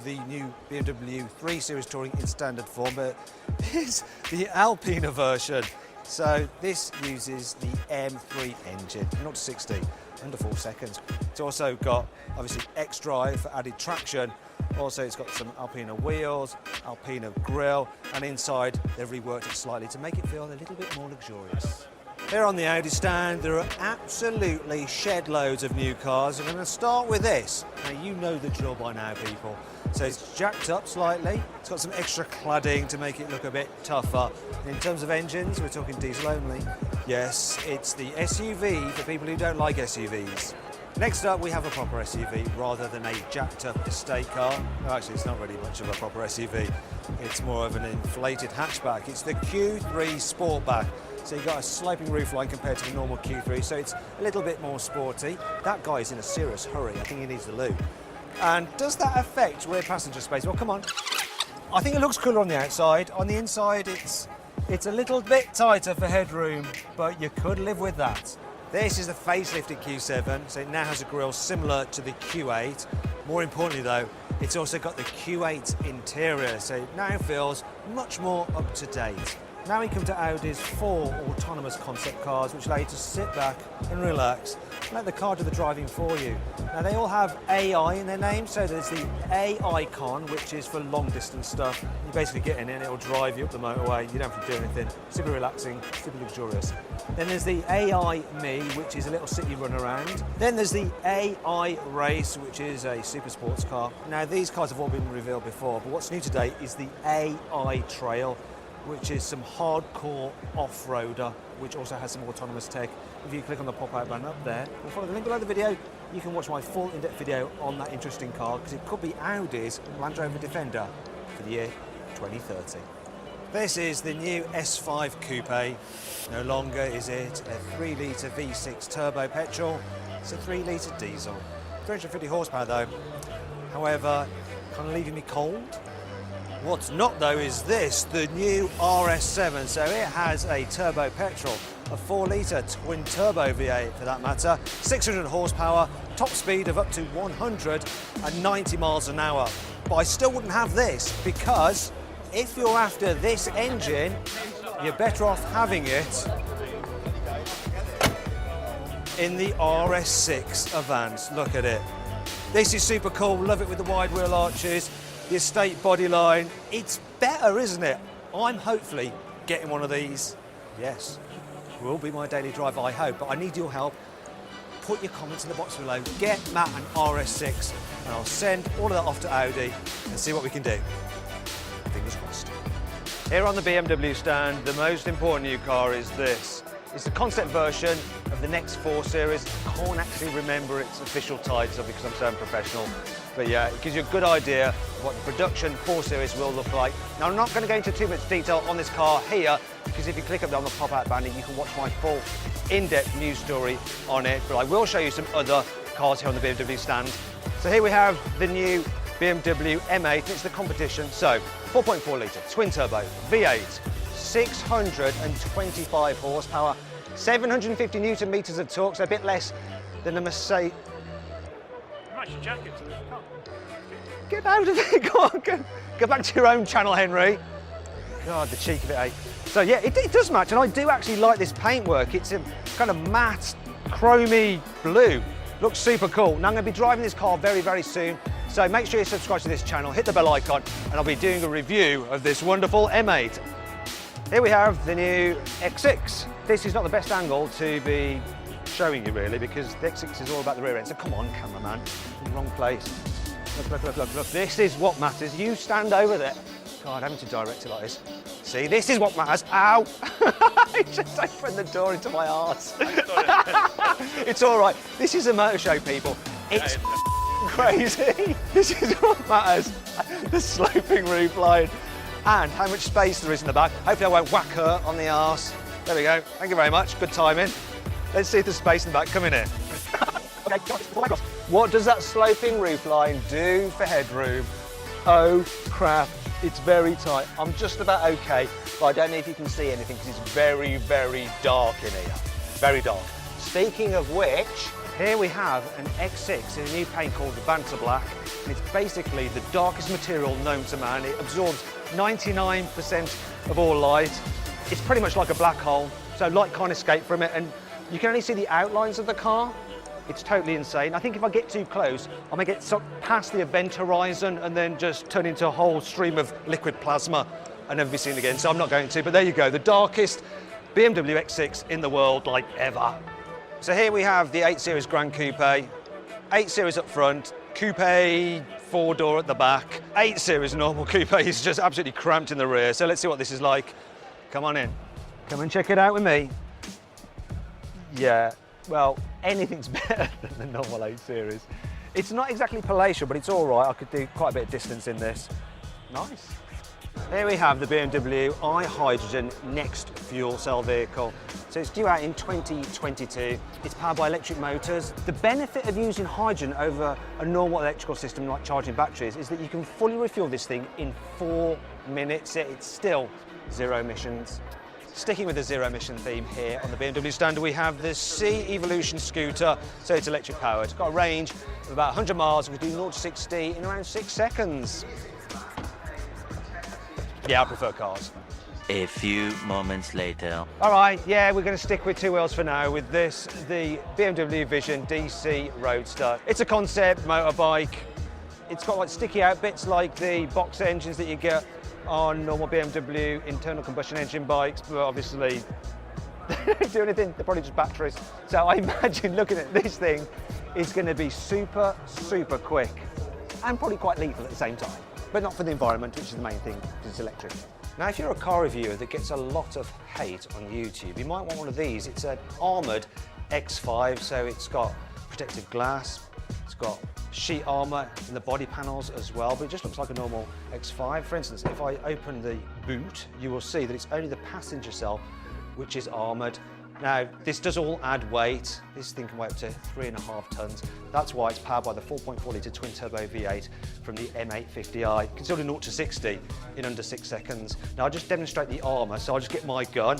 The new BMW 3 Series Touring in standard form, but here's the Alpina version. So this uses the M3 engine, 0 to 60, under 4 seconds. It's also got, obviously, X-Drive for added traction. Also, it's got some Alpina wheels, Alpina grille, and inside they've reworked it slightly to make it feel a little bit more luxurious. Here on the Audi stand, there are absolutely shed loads of new cars. I'm going to start with this. Now, you know the drill by now, people. So it's jacked up slightly. It's got some extra cladding to make it look a bit tougher. In terms of engines, we're talking diesel only. Yes, it's the SUV for people who don't like SUVs. Next up, we have a proper SUV rather than a jacked up estate car. No, actually, it's not really much of a proper SUV. It's more of an inflated hatchback. It's the Q3 Sportback. So you've got a sloping roofline compared to the normal Q3, so it's a little bit more sporty. That guy's in a serious hurry. I think he needs the loo. And does that affect rear passenger space? Well, come on. I think it looks cooler on the outside. On the inside, it's a little bit tighter for headroom, but you could live with that. This is the facelifted Q7, so it now has a grille similar to the Q8. More importantly though, it's also got the Q8 interior, so it now feels much more up to date. Now we come to Audi's 4 autonomous concept cars, which allow you to sit back and relax, and let the car do the driving for you. Now they all have AI in their name, so there's the A icon, which is for long distance stuff. You basically get in it and it'll drive you up the motorway. You don't have to do anything. Super relaxing, super luxurious. Then there's the AI Me, which is a little city run around. Then there's the AI Race, which is a super sports car. Now these cars have all been revealed before, but what's new today is the AI Trail, which is some hardcore off-roader, which also has some autonomous tech. If you click on the pop-out button up there, or follow the link below the video, you can watch my full in-depth video on that interesting car, because it could be Audi's Land Rover Defender for the year 2030. This is the new S5 Coupe. No longer is it a 3-litre V6 turbo petrol, it's a 3-litre diesel. 350 horsepower though. However, kind of leaving me cold. What's not though is this, the new RS7. So it has a turbo petrol, a 4-litre twin turbo V8 for that matter, 600 horsepower, top speed of up to 190 miles an hour. But I still wouldn't have this, because if you're after this engine, you're better off having it in the RS6 Avant. Look at it. This is super cool, love it with the wide wheel arches. The estate bodyline, it's better, isn't it? I'm hopefully getting one of these. Yes, will be my daily drive, I hope, but I need your help. Put your comments in the box below. Get Matt an RS6, and I'll send all of that off to Audi and see what we can do. Fingers crossed. Here on the BMW stand, the most important new car is this. It's the concept version of the next 4 Series. I can't actually remember its official title because I'm so unprofessional. But yeah, it gives you a good idea of what the production 4 Series will look like. Now, I'm not going to go into too much detail on this car here, because if you click up on the pop-out banner, you can watch my full in-depth news story on it. But I will show you some other cars here on the BMW stand. So here we have the new BMW M8, it's the competition. So 4.4 litre, twin turbo, V8, 625 horsepower, 750 Newton meters of torque, so a bit less than a Mercedes. Nice jacket. Get out of it, go on, go back to your own channel, Henry. God, the cheek of it, eh? So yeah, it does match, and I do actually like this paintwork. It's a kind of matte, chromy blue. Looks super cool. Now I'm going to be driving this car very, very soon, so make sure you subscribe to this channel, hit the bell icon, and I'll be doing a review of this wonderful M8. Here we have the new X6. This is not the best angle to be showing you really, because the X6 is all about the rear end. So come on, cameraman, in the wrong place. Look, look, look, look, look. This is what matters. You stand over there. God, having to direct it like this. See, this is what matters. Ow! I just opened the door into my arse. It's all right. This is a motor show, people. It's crazy. This is what matters. The sloping roof line and how much space there is in the back. Hopefully I won't whack her on the arse. There we go. Thank you very much. Good timing. Let's see if there's space in the back. Come in here. What does that sloping roof line do for headroom? Oh crap, it's very tight. I'm just about okay, but I don't know if you can see anything because it's very, very dark in here. Very dark. Speaking of which, Here we have an X6 in a new paint called the Banter Black, and it's basically the darkest material known to man. It absorbs 99% of all light. It's pretty much like a black hole, so light can't escape from it, and you can only see the outlines of the car. It's totally insane. I think if I get too close, I may get past the event horizon and then just turn into a whole stream of liquid plasma and never be seen again, so I'm not going to. But there you go, the darkest BMW X6 in the world, like ever. So here we have the 8 Series Grand Coupe, 8 Series up front, Coupe 4-door at the back. 8 Series normal Coupe is just absolutely cramped in the rear, so let's see what this is like. Come on in. Come and check it out with me. Yeah, well, anything's better than the normal 8 Series. It's not exactly palatial, but it's all right. I could do quite a bit of distance in this. Nice. Here we have the BMW iHydrogen Next fuel cell vehicle. So it's due out in 2022. It's powered by electric motors. The benefit of using hydrogen over a normal electrical system like charging batteries is that you can fully refuel this thing in 4 minutes. It's still zero emissions. Sticking with the zero emission theme here on the BMW stand, we have the C Evolution scooter. So it's electric powered. It's got a range of about 100 miles. We can do 0 to 60 in around 6 seconds. Yeah, I prefer cars. A few moments later. All right, yeah, we're going to stick with 2 wheels for now with this, the BMW Vision DC Roadster. It's a concept motorbike. It's got like sticky out bits like the box engines that you get on normal BMW internal combustion engine bikes, but obviously they don't do anything, they're probably just batteries. So I imagine looking at this thing is going to be super, super quick and probably quite lethal at the same time. But not for the environment, which is the main thing, because it's electric. Now, if you're a car reviewer that gets a lot of hate on YouTube, you might want one of these. It's an armoured X5, so it's got protective glass, it's got sheet armour in the body panels as well, but it just looks like a normal X5. For instance, if I open the boot, you will see that it's only the passenger cell which is armoured. Now, this does all add weight. This thing can weigh up to 3.5 tonnes. That's why it's powered by the 4.4 litre twin-turbo V8 from the M850i. You can still do 0 to 60 in under 6 seconds. Now, I'll just demonstrate the armour, so I'll just get my gun.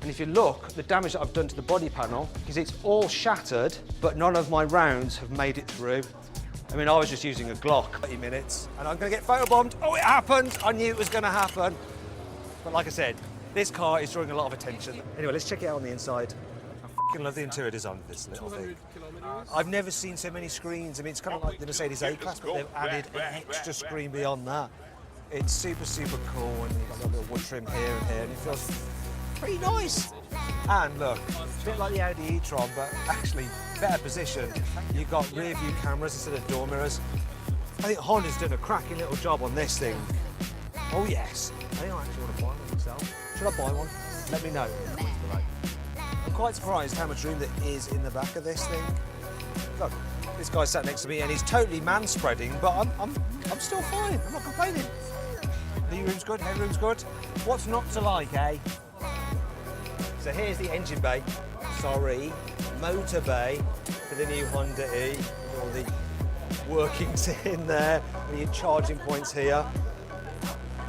And if you look, the damage that I've done to the body panel is it's all shattered, but none of my rounds have made it through. I mean, I was just using a Glock. 30 minutes, and I'm going to get photobombed. Oh, it happened! I knew it was going to happen. But like I said, this car is drawing a lot of attention. Anyway, let's check it out on the inside. I fucking love the interior design of this little thing. I've never seen so many screens. I mean, it's kind of like the Mercedes A-Class, but they've added an extra screen beyond that. It's super, super cool, and you've got a little wood trim here and here, and it feels pretty nice. And look, it's a bit like the Audi e-tron, but actually better position. You've got rear view cameras instead of door mirrors. I think Honda's done a cracking little job on this thing. Oh yes, I think I actually want to buy one myself. Should I buy one? Let me know. I'm quite surprised how much room there is in the back of this thing. Look, this guy sat next to me and he's totally man-spreading, but I'm still fine. I'm not complaining. Knee room's good, headroom's good. What's not to like, eh? So here's the engine bay. Sorry, motor bay for the new Honda E. With all the workings in there, and your charging points here.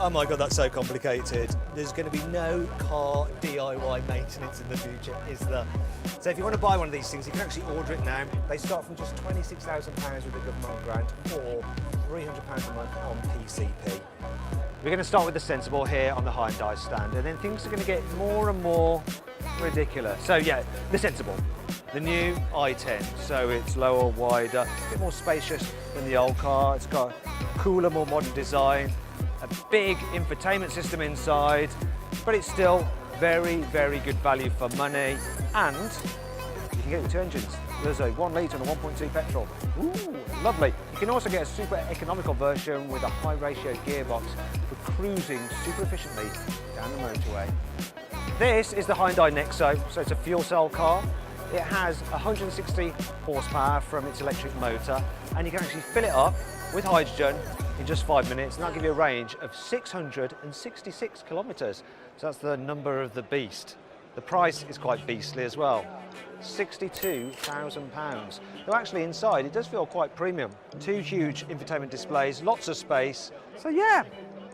Oh my God, that's so complicated. There's going to be no car DIY maintenance in the future, is there? So if you want to buy one of these things, you can actually order it now. They start from just £26,000 with a government grant or £300 a month on PCP. We're going to start with the sensible here on the Hyundai stand, and then things are going to get more and more ridiculous. So yeah, the sensible. The new i10, so it's lower, wider, a bit more spacious than the old car. It's got a cooler, more modern design. A big infotainment system inside, but it's still very, very good value for money. And you can get it with 2 engines. There's a 1 litre and a 1.2 petrol. Ooh, lovely. You can also get a super economical version with a high ratio gearbox for cruising super efficiently down the motorway. This is the Hyundai Nexo, so it's a fuel cell car. It has 160 horsepower from its electric motor, and you can actually fill it up with hydrogen in just 5 minutes, and that'll give you a range of 666 kilometres. So that's the number of the beast. The price is quite beastly as well, £62,000. Though actually inside it does feel quite premium. 2 huge infotainment displays, lots of space. So yeah,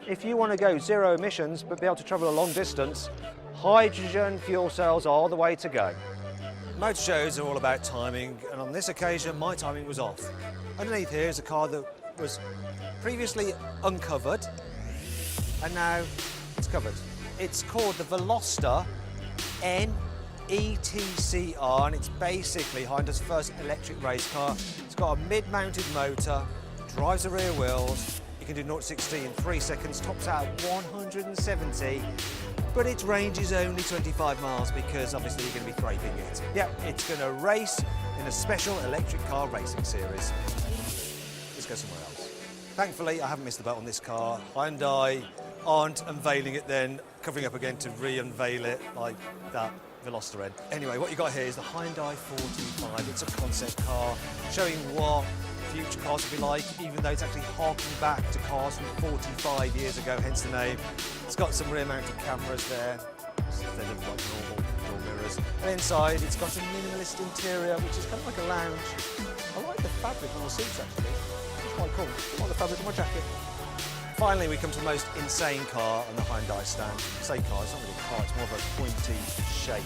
if you want to go zero emissions but be able to travel a long distance, hydrogen fuel cells are the way to go. Motor shows are all about timing, and on this occasion my timing was off. Underneath here is a car that was previously uncovered and now it's covered. It's called the Veloster NETCR, and it's basically Honda's first electric race car. It's got a mid-mounted motor, drives the rear wheels, you can do 0 to 60 in 3 seconds, tops out at 170, but its range is only 25 miles because obviously you're going to be thraping it. Yep, it's going to race in a special electric car racing series. Let's go somewhere else. Thankfully, I haven't missed the boat on this car. Hyundai aren't unveiling it then, covering up again to re-unveil it like that Veloster N. Anyway, what you got here is the Hyundai 45. It's a concept car showing what future cars will be like, even though it's actually harking back to cars from 45 years ago, hence the name. It's got some rear-mounted cameras there. They look like normal door mirrors. And inside, it's got a minimalist interior, which is kind of like a lounge. I like the fabric on the seats, actually. It's quite cool. I like the fabric on my jacket. Finally, we come to the most insane car on the Hyundai stand. I say car, it's not really a car, it's more of a pointy shape.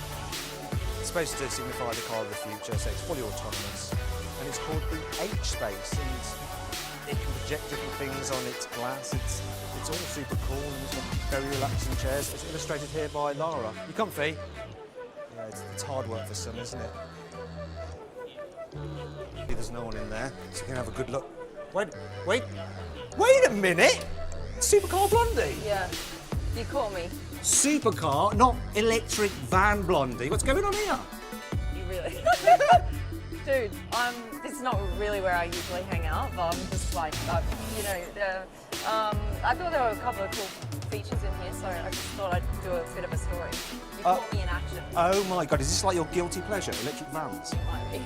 It's supposed to signify the car of the future, so it's fully autonomous. And it's called the H-Space, and it can project different things on its glass. It's all super cool, and it's got very relaxing chairs. It's illustrated here by Lara. You comfy? Yeah, it's hard work for some, isn't it? There's no one in there, so you can have a good look. Wait a minute! Supercar Blondie? Yeah, you caught me. Supercar, not electric van Blondie. What's going on here? You really... Dude, this is not really where I usually hang out, but I'm just like, I thought there were a couple of cool features in here, so I just thought I'd do a bit of a story. You caught me in action. Oh my God, is this like your guilty pleasure, electric vans? It might be.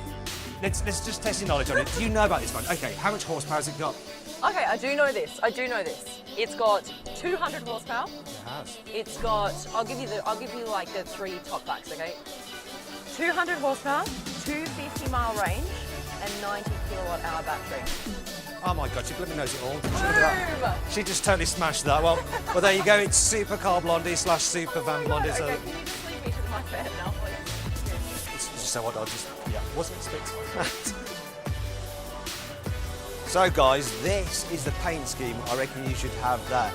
Let's just test your knowledge on it. Do you know about this one? Okay, how much horsepower has it got? Okay, I do know this. It's got 200 horsepower. It has. It's got, I'll give you like the 3 top facts, okay? 200 horsepower, 250-mile range, and 90 kilowatt-hour battery. Oh my God, she bloody knows it all. Boom! She just totally smashed that. Well, there you go. It's Supercar Blondie / Super Van Blondie. Okay, So can you just leave me to my bed now, please? it's just so odd. Wasn't expecting that. So guys, this is the paint scheme. I reckon you should have that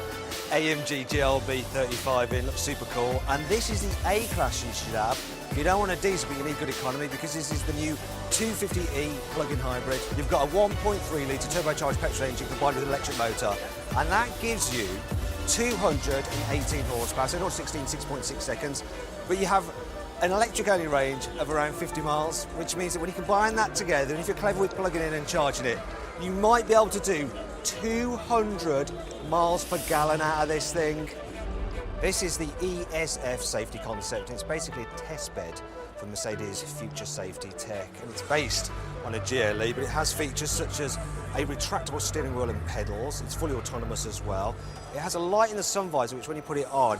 AMG GLB 35 in. Looks super cool. And this is the A-Class you should have. You don't want a diesel, but you need good economy because this is the new 250e plug-in hybrid. You've got a 1.3 litre turbocharged petrol engine combined with an electric motor, and that gives you 218 horsepower, so 0 to 16 6.6 seconds. But you have an electric-only range of around 50 miles, which means that when you combine that together, and if you're clever with plugging in and charging it, you might be able to do 200 miles per gallon out of this thing. This is the ESF safety concept. It's basically a test bed for Mercedes' future safety tech, and it's based on a GLE, but it has features such as a retractable steering wheel and pedals. It's fully autonomous as well. It has a light in the sun visor, which when you put it on,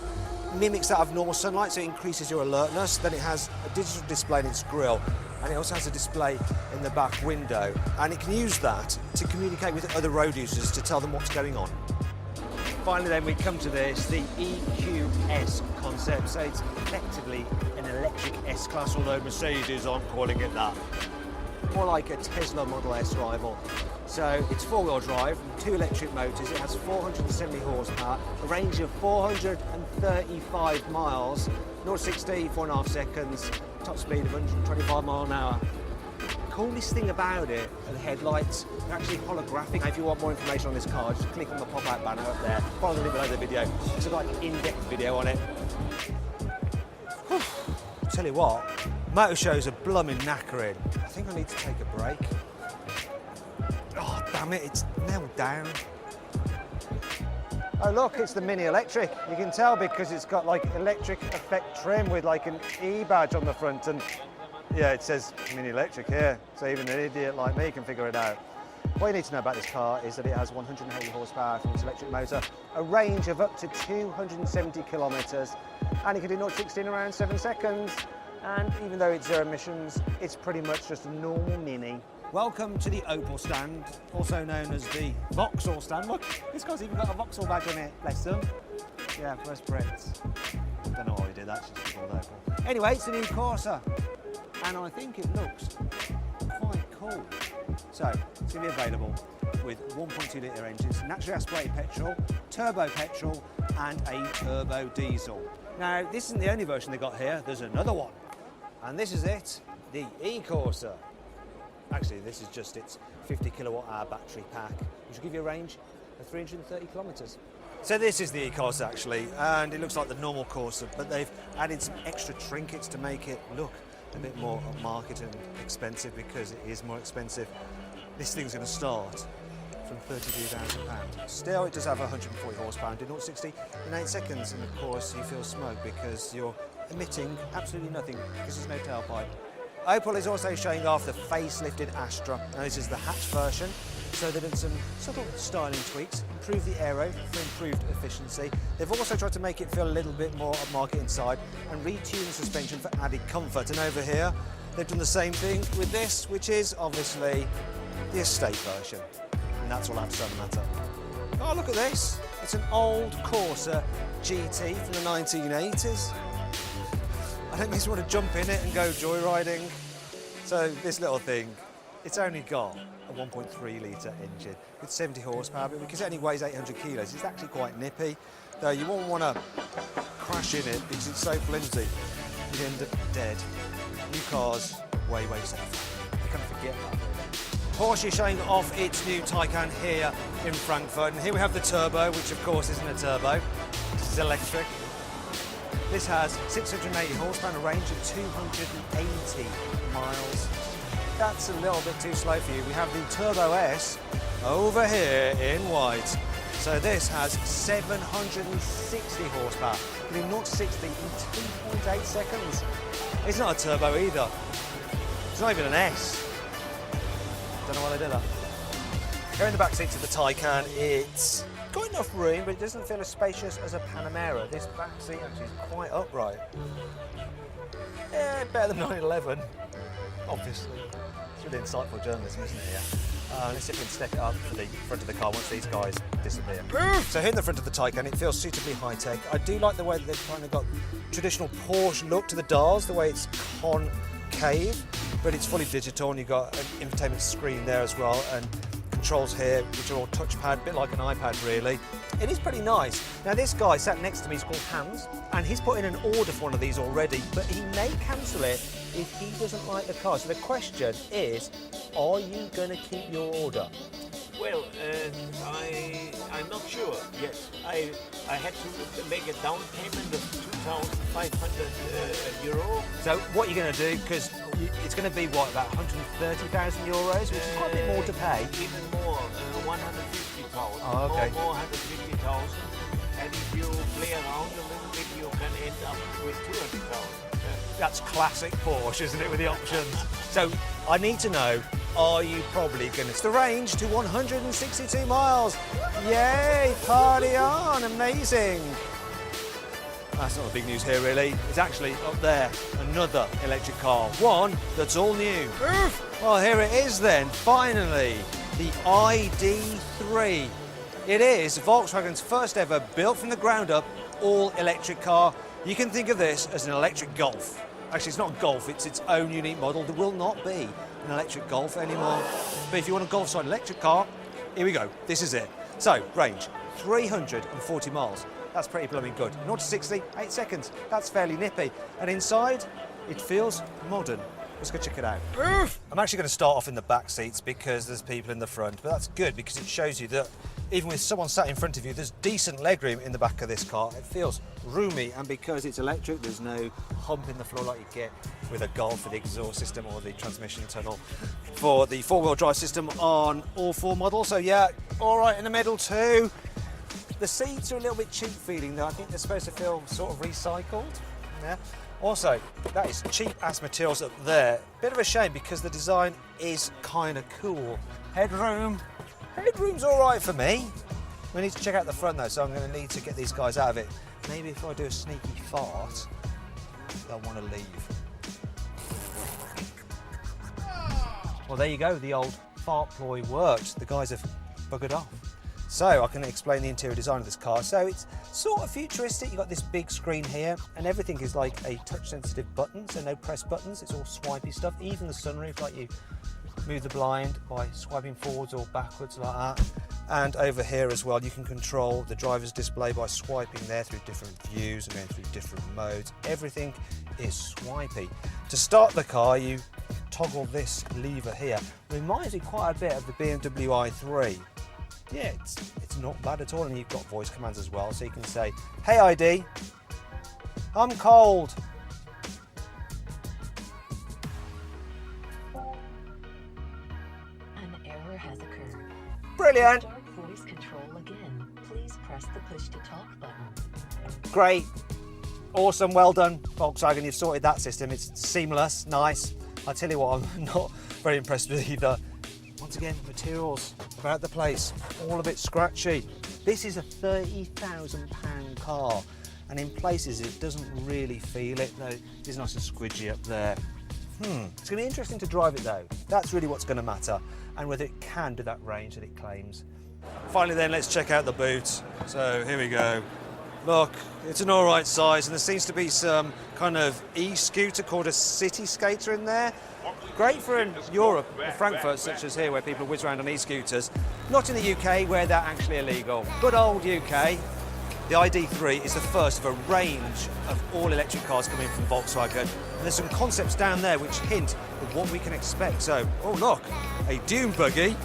mimics that of normal sunlight, so it increases your alertness. Then it has a digital display in its grille, and it also has a display in the back window, and it can use that to communicate with other road users to tell them what's going on. Finally then we come to this, the EQS concept. So it's effectively an electric S-Class, although Mercedes aren't calling it that. More like a Tesla Model S rival. So it's 4-wheel drive, 2 electric motors, it has 470 horsepower, a range of 435 miles, 0 to 60, 4.5 seconds, top speed of 125 miles an hour. Coolest thing about it are the headlights. They're actually holographic. If you want more information on this car, just click on the pop-out banner up there. Follow the link below the video. It's got like in-depth video on it. Tell you what, motor shows are blooming knackering. I think I need to take a break. Oh, damn it, it's nailed down. Oh look, it's the Mini Electric. You can tell because it's got like electric effect trim with like an E badge on the front, and yeah, it says Mini Electric here, so even an idiot like me can figure it out. What you need to know about this car is that it has 180 horsepower from its electric motor, a range of up to 270 kilometres, and it can do 0 to 60 in around 7 seconds. And even though it's zero emissions, it's pretty much just a normal Mini. Welcome to the Opel stand, also known as the Vauxhall stand. Look, this car's even got a Vauxhall badge on it, bless them. Yeah, first Brits. Don't know why we did that, just before local. Anyway, it's a new Corsa, and I think it looks quite cool. So, it's going to be available with 1.2 litre engines, naturally aspirated petrol, turbo petrol, and a turbo diesel. Now, this isn't the only version they got here, there's another one. And this is it, the e-Corsa. Actually, this is just its 50 kilowatt hour battery pack, which will give you a range of 330 kilometres. So this is the e-Corsa actually, and it looks like the normal Corsa, but they've added some extra trinkets to make it look a bit more upmarket and expensive, because it is more expensive. This thing's going to start from £32,000. Still, it does have 140 horsepower and do 0 to 60 in 8 seconds, and of course you feel smoke because you're emitting absolutely nothing because there's no tailpipe. Opel is also showing off the facelifted Astra. Now this is the hatch version, so they've done some subtle styling tweaks, improved the aero for improved efficiency. They've also tried to make it feel a little bit more upmarket inside and retune the suspension for added comfort. And over here, they've done the same thing with this, which is obviously the estate version. And that's all I have to say on the matter. Oh, look at this. It's an old Corsa GT from the 1980s. I don't just want to jump in it and go joyriding. So this little thing, it's only got a 1.3 litre engine with 70 horsepower, but because it only weighs 800 kilos, it's actually quite nippy. Though you won't want to crash in it because it's so flimsy, you'd end up dead. New cars, way safer. You kind of forget that. Porsche is showing off its new Taycan here in Frankfurt, and here we have the turbo, which of course isn't a turbo, this is electric. This has 680 horsepower and a range of 280 miles. That's a little bit too slow for you. We have the Turbo S over here in white. So this has 760 horsepower, getting 0 to 60 in 2.8 seconds. It's not a turbo either. It's not even an S. Don't know why they did that. Here in the back seats of the Taycan, it's got enough room, but it doesn't feel as spacious as a Panamera. This back seat actually is quite upright. Yeah, better than 911, obviously. It's really insightful journalism, isn't it, here? Let's see if we can step it up for the front of the car once these guys disappear. So here in the front of the Taycan, it feels suitably high-tech. I do like the way that they've kind of got traditional Porsche look to the dials, the way it's concave, but it's fully digital, and you've got an infotainment screen there as well, and controls here, which are all touchpad, a bit like an iPad really. It is pretty nice. Now this guy sat next to me is called Hans, and he's put in an order for one of these already, but he may cancel it if he doesn't like the car. So the question is, are you going to keep your order? Well, I'm not sure yet. I had to make a down payment of 2,500 euro. So what you're going to do, because it's going to be what, about 130,000 euros, which is quite a bit more to pay. Even more, 150,000. Oh, okay. More 150,000. And if you play around a little bit, you can end up with 200,000. That's classic Porsche, isn't it, with the options? So I need to know, are you probably going to the range to 162 miles? Yay, party on, amazing. That's not the big news here really. It's actually up there, another electric car, one that's all new. Well, here it is then, finally, the ID.3. It is Volkswagen's first ever built from the ground up all electric car. You can think of this as an electric Golf. Actually, it's not a Golf, it's its own unique model. There will not be an electric Golf anymore. But if you want a Golf-side electric car, here we go, this is it. So, range, 340 miles. That's pretty blooming good. 0 to 60, 8 seconds. That's fairly nippy. And inside, it feels modern. Let's go check it out. I'm actually going to start off in the back seats because there's people in the front, but that's good because it shows you that even with someone sat in front of you, there's decent legroom in the back of this car. It feels roomy, and because it's electric, there's no hump in the floor like you get with a Golf for the exhaust system or the transmission tunnel for the four-wheel drive system on all four models. So yeah, all right in the middle too. The seats are a little bit cheap feeling though. I think they're supposed to feel sort of recycled. Yeah. Also, that is cheap-ass materials up there. Bit of a shame because the design is kind of cool. Headroom's all right for me. We need to check out the front though, so I'm going to need to get these guys out of it. Maybe if I do a sneaky fart, they'll want to leave. Well, there you go. The old fart ploy worked. The guys have buggered off. So I can explain the interior design of this car. So it's sort of futuristic. You've got this big screen here and everything is like a touch sensitive button, so no press buttons, it's all swipey stuff. Even the sunroof, like you move the blind by swiping forwards or backwards like that. And over here as well, you can control the driver's display by swiping there through different views and going through different modes. Everything is swipey. To start the car, you toggle this lever here. Reminds me quite a bit of the BMW i3. Yeah, it's not bad at all, and you've got voice commands as well, so you can say, "Hey ID, I'm cold." An error has occurred. Brilliant. To start voice control again, please press the push to talk button. Great. Awesome, well done, Volkswagen. You've sorted that system. It's seamless, nice. I tell you what, I'm not very impressed with either. Once again, materials about the place, all a bit scratchy. This is a £30,000 car, and in places it doesn't really feel it. Though it's nice and squidgy up there. It's going to be interesting to drive it though. That's really what's going to matter, and whether it can do that range that it claims. Finally then, let's check out the boot. So here we go. Look, it's an all right size, and there seems to be some kind of e-scooter called a city skater in there. Great for in Europe, or Frankfurt, such as here, where people whiz around on e-scooters. Not in the UK, where they're actually illegal. Good old UK. The ID3 is the first of a range of all-electric cars coming from Volkswagen. And there's some concepts down there which hint at what we can expect. So, oh look, a dune buggy,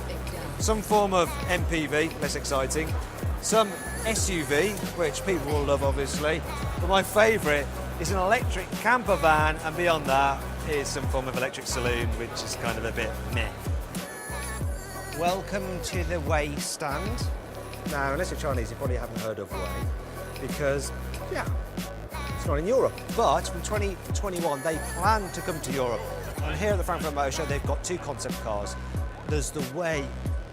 some form of MPV, less exciting, some SUV, which people will love obviously, but my favourite is an electric camper van, and beyond that is some form of electric saloon, which is kind of a bit meh. Welcome to the Way stand. Now, unless you're Chinese, you probably haven't heard of Way, because, yeah, it's not in Europe. But from 2021, they plan to come to Europe. And here at the Frankfurt Motor Show, they've got two concept cars. There's the Way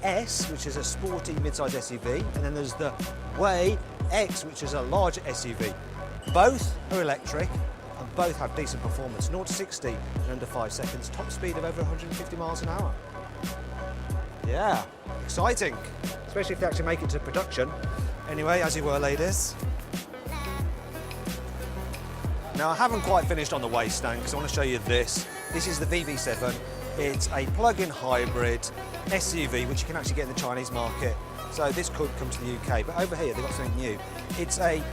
S, which is a sporty mid-size SUV, and then there's the Way X, which is a larger SUV. Both are electric, and both have decent performance. 0 to 60 in under 5 seconds, top speed of over 150 miles an hour. Yeah, exciting, especially if they actually make it to production. Anyway, as you were, ladies. Now, I haven't quite finished on the Way stand because I want to show you this. This is the VV7. It's a plug-in hybrid SUV, which you can actually get in the Chinese market. So this could come to the UK, but over here they've got something new. It's a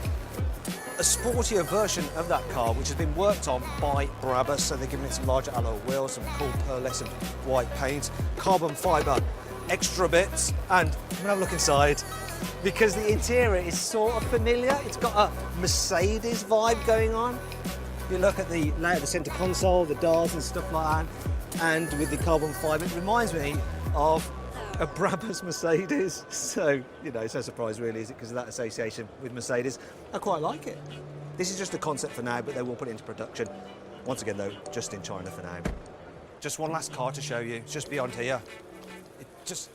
sportier version of that car, which has been worked on by Brabus. So they're giving it some larger alloy wheels, some cool pearlescent white paint, carbon fibre extra bits, and I'm gonna have a look inside because the interior is sort of familiar. It's got a Mercedes vibe going on. You look at the layout of the centre console, the dials and stuff like that, and with the carbon fibre, it reminds me of a Brabus Mercedes. So, you know, it's no surprise really, is it, because of that association with Mercedes. I quite like it. This is just a concept for now, but they will put it into production. Once again though, just in China for now. Just one last car to show you, it's just beyond here. It's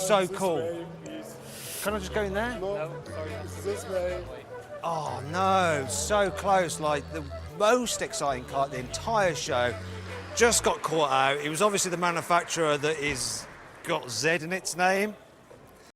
so cool. Can I just go in there? No, it's this way. Oh no, so close. Like the most exciting car at the entire show just got caught out. It was obviously the manufacturer that got Z in its name.